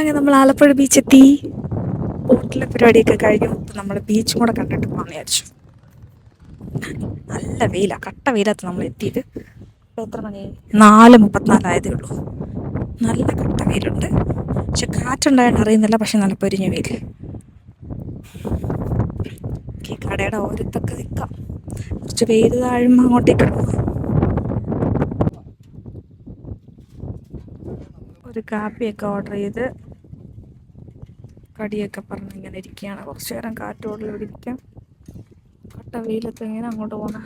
അങ്ങനെ നമ്മൾ ആലപ്പുഴ ബീച്ചെത്തി. ബോട്ടിലെ പരിപാടിയൊക്കെ കഴിഞ്ഞു. ഇപ്പം നമ്മൾ ബീച്ചും കൂടെ കണ്ടിട്ട് പോകാമെന്ന് വിചാരിച്ചു. നല്ല വെയിലാണ്, കട്ട വെയിലത്ത് നമ്മൾ എത്തിയത്. ഇപ്പോൾ എത്ര മണി? 4:34 ആയതേ ഉള്ളൂ. നല്ല കട്ട വെയിലുണ്ട്, പക്ഷെ കാറ്റുണ്ടായിട്ട് അറിയുന്നില്ല. പക്ഷെ നല്ല പൊരിഞ്ഞ വെയിൽ. ഈ കടയുടെ ഓരത്തൊക്കെ നിൽക്കാം, കുറച്ച് വെയിൽ താഴുമ്പോൾ അങ്ങോട്ടേക്ക് പോകാം. ഒരു കാപ്പിയൊക്കെ ഓർഡർ ചെയ്ത് കടിയൊക്കെ പറഞ്ഞ് ഇങ്ങനെ ഇരിക്കുകയാണ്. കുറച്ച് നേരം കാറ്റോടെ ഇവിടെ ഇരിക്കാം. കട്ട വെയിലത്ത് ഇങ്ങനെ അങ്ങോട്ട് പോകണം,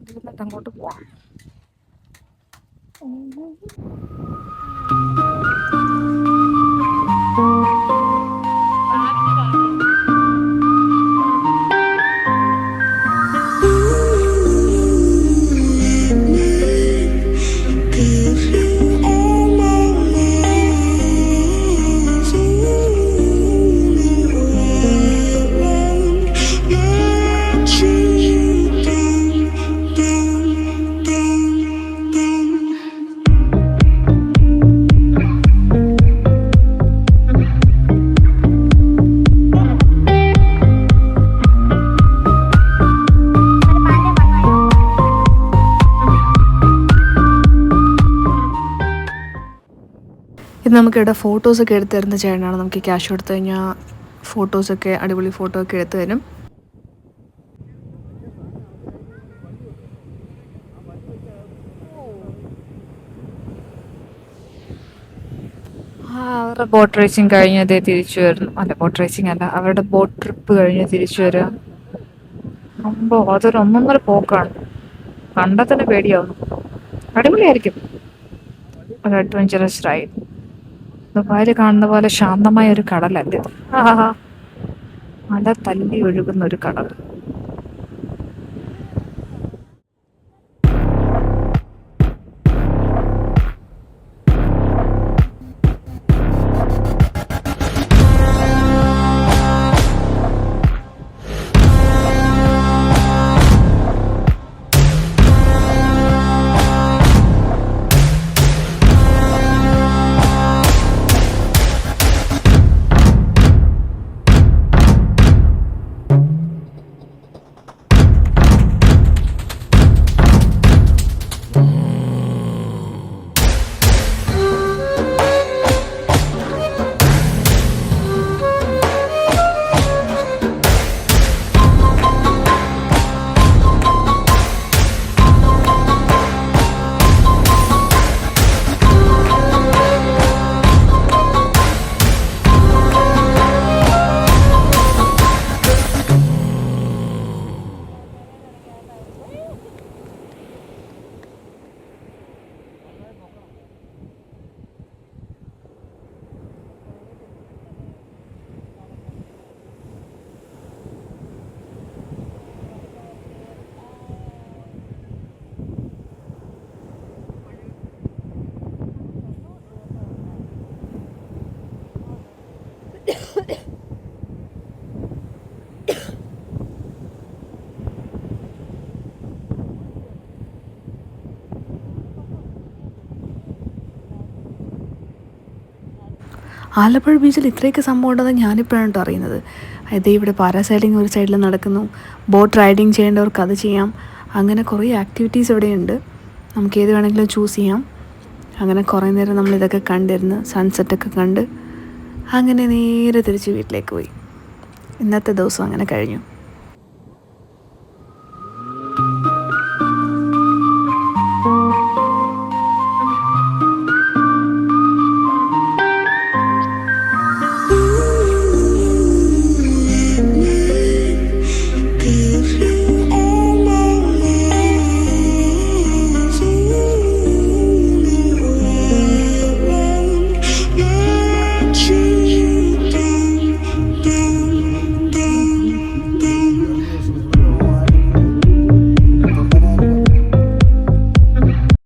ഇരുന്നിട്ട് അങ്ങോട്ട് പോവാം. ഇത് നമുക്കിവിടെ ഫോട്ടോസൊക്കെ എടുത്ത് തരുന്ന ചേട്ടനാണ്. നമുക്ക് ക്യാഷ് കൊടുത്തു കഴിഞ്ഞാൽ ഫോട്ടോസൊക്കെ, അടിപൊളി ഫോട്ടോ ഒക്കെ എടുത്തു തരും. അവരുടെ ബോട്ട് റേസിങ് കഴിഞ്ഞതേ തിരിച്ചു വരുന്നു. അല്ല, ബോട്ട് റേസിങ് അല്ല, അവരുടെ ബോട്ട് ട്രിപ്പ് കഴിഞ്ഞ് തിരിച്ചു വരിക. അതൊരു ഒന്നൊന്നര പോക്കാണ്, കണ്ടാൽ തന്നെ പേടിയാവുന്നു. അടിപൊളിയായിരിക്കും, ഒരു അഡ്വഞ്ചറസ് റൈഡ്. ദുബായിൽ കാണുന്ന പോലെ ശാന്തമായ ഒരു കടലല്ല ഇത്. മല തല്ലി ഒഴുകുന്ന ഒരു കടൽ. ആലപ്പുഴ ബീച്ചിൽ ഇത്രയൊക്കെ സംഭവം ഉണ്ടെന്ന് ഞാനിപ്പോഴാണ് കേട്ടോ അറിയുന്നത്. അതായത് ഇവിടെ പാരാസൈലിംഗ് ഒരു സൈഡിൽ നടക്കുന്നു, ബോട്ട് റൈഡിങ് ചെയ്യേണ്ടവർക്ക് അത് ചെയ്യാം. അങ്ങനെ കുറേ ആക്ടിവിറ്റീസ് ഇവിടെയുണ്ട്, നമുക്ക് ഏത് വേണമെങ്കിലും ചൂസ് ചെയ്യാം. അങ്ങനെ കുറേ നേരം നമ്മളിതൊക്കെ കണ്ടിരുന്ന് സൺസെറ്റൊക്കെ കണ്ട് അങ്ങനെ നേരെ തിരിച്ച് വീട്ടിലേക്ക് പോയി. ഇന്നത്തെ ദിവസം അങ്ങനെ കഴിഞ്ഞു.